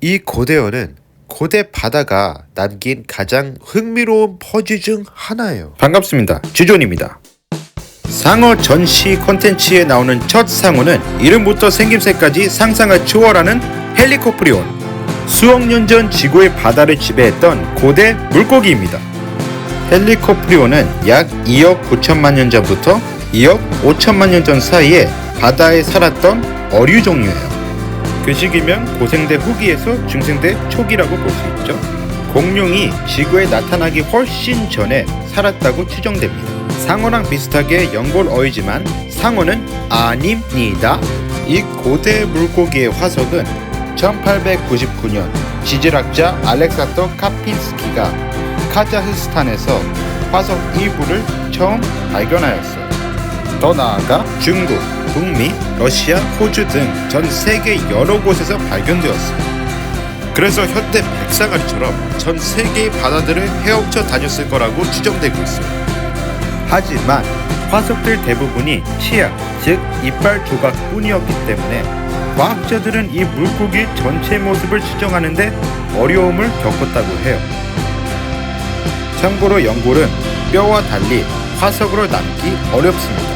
이 고대어는 고대 바다가 남긴 가장 흥미로운 퍼즐 중 하나예요. 반갑습니다. 주존입니다. 상어 전시 콘텐츠에 나오는 첫 상어는 이름부터 생김새까지 상상을 초월하는 헬리코프리온. 수억 년 전 지구의 바다를 지배했던 고대 물고기입니다. 헬리코프리온은 약 2억 9천만 년 전부터 2억 5천만 년 전 사이에 바다에 살았던 어류 종류예요. 그 시기면 고생대 후기에서 중생대 초기라고 볼 수 있죠. 공룡이 지구에 나타나기 훨씬 전에 살았다고 추정됩니다. 상어랑 비슷하게 연골어이지만 상어는 아닙니다. 이 고대 물고기의 화석은 1899년 지질학자 알렉산더 카핀스키가 카자흐스탄에서 화석 일부를 처음 발견하였어요. 더 나아가 중국, 북미, 러시아, 호주 등 전 세계 여러 곳에서 발견되었어요. 그래서 현대 백사가리처럼 전 세계의 바다들을 헤엄쳐 다녔을 거라고 추정되고 있어요. 하지만 화석들 대부분이 치아, 즉 이빨 조각뿐이었기 때문에 과학자들은 이 물고기 전체 모습을 추정하는데 어려움을 겪었다고 해요. 참고로 연골은 뼈와 달리 화석으로 남기 어렵습니다.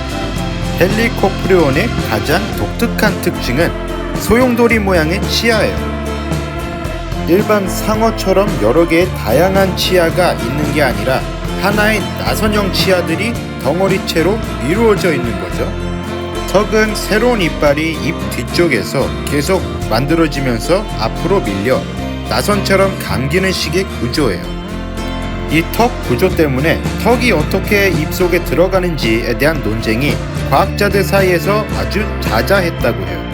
헬리코프리온의 가장 독특한 특징은 소용돌이 모양의 치아예요. 일반 상어처럼 여러 개의 다양한 치아가 있는 게 아니라 하나의 나선형 치아들이 덩어리채로 이루어져 있는 거죠. 턱은 새로운 이빨이 입 뒤쪽에서 계속 만들어지면서 앞으로 밀려 나선처럼 감기는 식의 구조예요. 이 턱 구조 때문에 턱이 어떻게 입속에 들어가는지에 대한 논쟁이 과학자들 사이에서 아주 자자했다고 해요.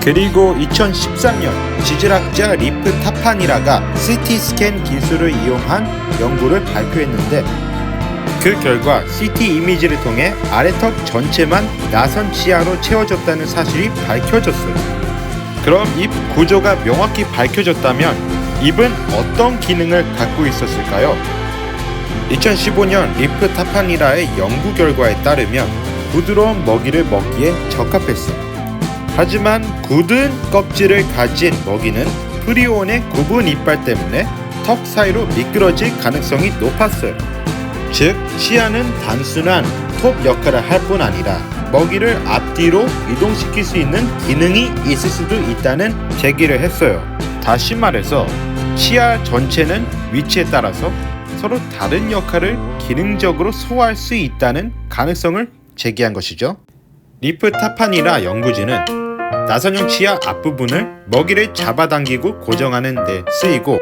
그리고 2013년 지질학자 리프 타파니라가 CT 스캔 기술을 이용한 연구를 발표했는데 그 결과 CT 이미지를 통해 아래턱 전체만 나선 치아로 채워졌다는 사실이 밝혀졌어요. 그럼 입 구조가 명확히 밝혀졌다면 입은 어떤 기능을 갖고 있었을까요? 2015년 리프 타파니라의 연구 결과에 따르면 부드러운 먹이를 먹기에 적합했어요. 하지만 굳은 껍질을 가진 먹이는 프리온의 굽은 이빨 때문에 턱 사이로 미끄러질 가능성이 높았어요. 즉, 치아는 단순한 톱 역할을 할 뿐 아니라 먹이를 앞뒤로 이동시킬 수 있는 기능이 있을 수도 있다는 제기를 했어요. 다시 말해서 치아 전체는 위치에 따라서 서로 다른 역할을 기능적으로 소화할 수 있다는 가능성을 제기한 것이죠. 리프 타파니라 연구진은 나선형 치아 앞부분을 먹이를 잡아당기고 고정하는 데 쓰이고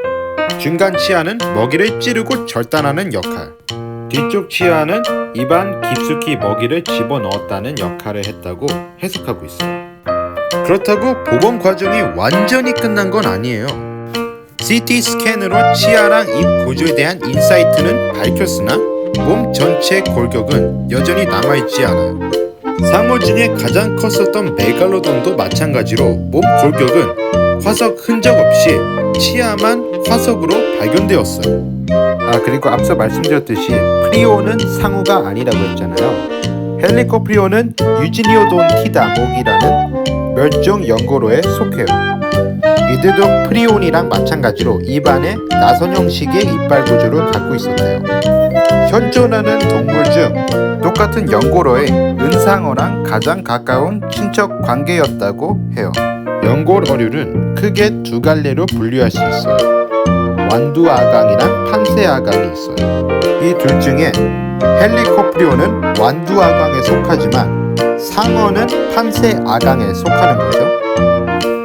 중간 치아는 먹이를 찌르고 절단하는 역할, 뒤쪽 치아는 입안 깊숙이 먹이를 집어넣었다는 역할을 했다고 해석하고 있어요. 그렇다고 보건 과정이 완전히 끝난 건 아니에요. CT 스캔으로 치아랑 입 구조에 대한 인사이트는 밝혔으나 몸 전체의 골격은 여전히 남아있지 않아요. 상어 중에 가장 컸었던 메갈로돈도 마찬가지로 몸 골격은 화석 흔적 없이 치아만 화석으로 발견되었어요. 그리고 앞서 말씀드렸듯이 프리온은 상어가 아니라고 했잖아요. 헬리코프리온은 유지니오돈티다목이라는 멸종 연고로에 속해요. 이들도 프리온이랑 마찬가지로 입안에 나선형식의 이빨 구조를 갖고 있었대요. 현존하는 동물 중 똑같은 연고로의 은상어랑 가장 가까운 친척 관계였다고 해요. 연골어류는 크게 두 갈래로 분류할 수 있어요. 완두아강이랑 판세아강이 있어요. 이 둘 중에 헬리코프리온은 완두아강에 속하지만 상어는 판세아강에 속하는 거죠.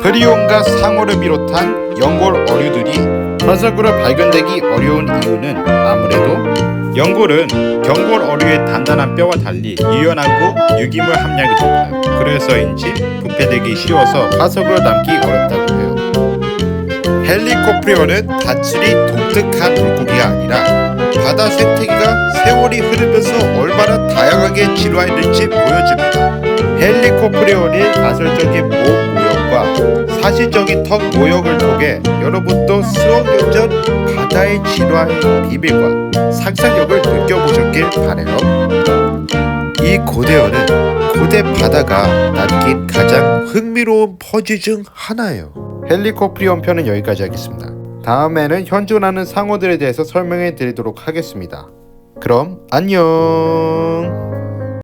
프리온과 상어를 비롯한 연골 어류들이 화석으로 발견되기 어려운 이유는 아무래도 연골은 경골 어류의 단단한 뼈와 달리 유연하고 유기물 함량이 높아요. 그래서인지 부패되기 쉬워서 화석으로 남기 어렵다고 해요. 헬리코프리온은 단순히 독특한 물고기가 아니라 바다 생태계가 세월이 흐르면서 얼마나 다양하게 진화했는지 보여줍니다. 헬리코프리온의 가설적인 목 모형과 사실적인 턱 모형을 통해 여러분도 수억 년 전 바다의 진화의 비밀과 상상력을 느껴보셨길 바래요. 이 고대어는 고대 바다가 남긴 가장 흥미로운 퍼즐 중 하나예요. 헬리코프리온 편은 여기까지 하겠습니다. 다음에는 현존하는 상어들에 대해서 설명해 드리도록 하겠습니다. 그럼 안녕.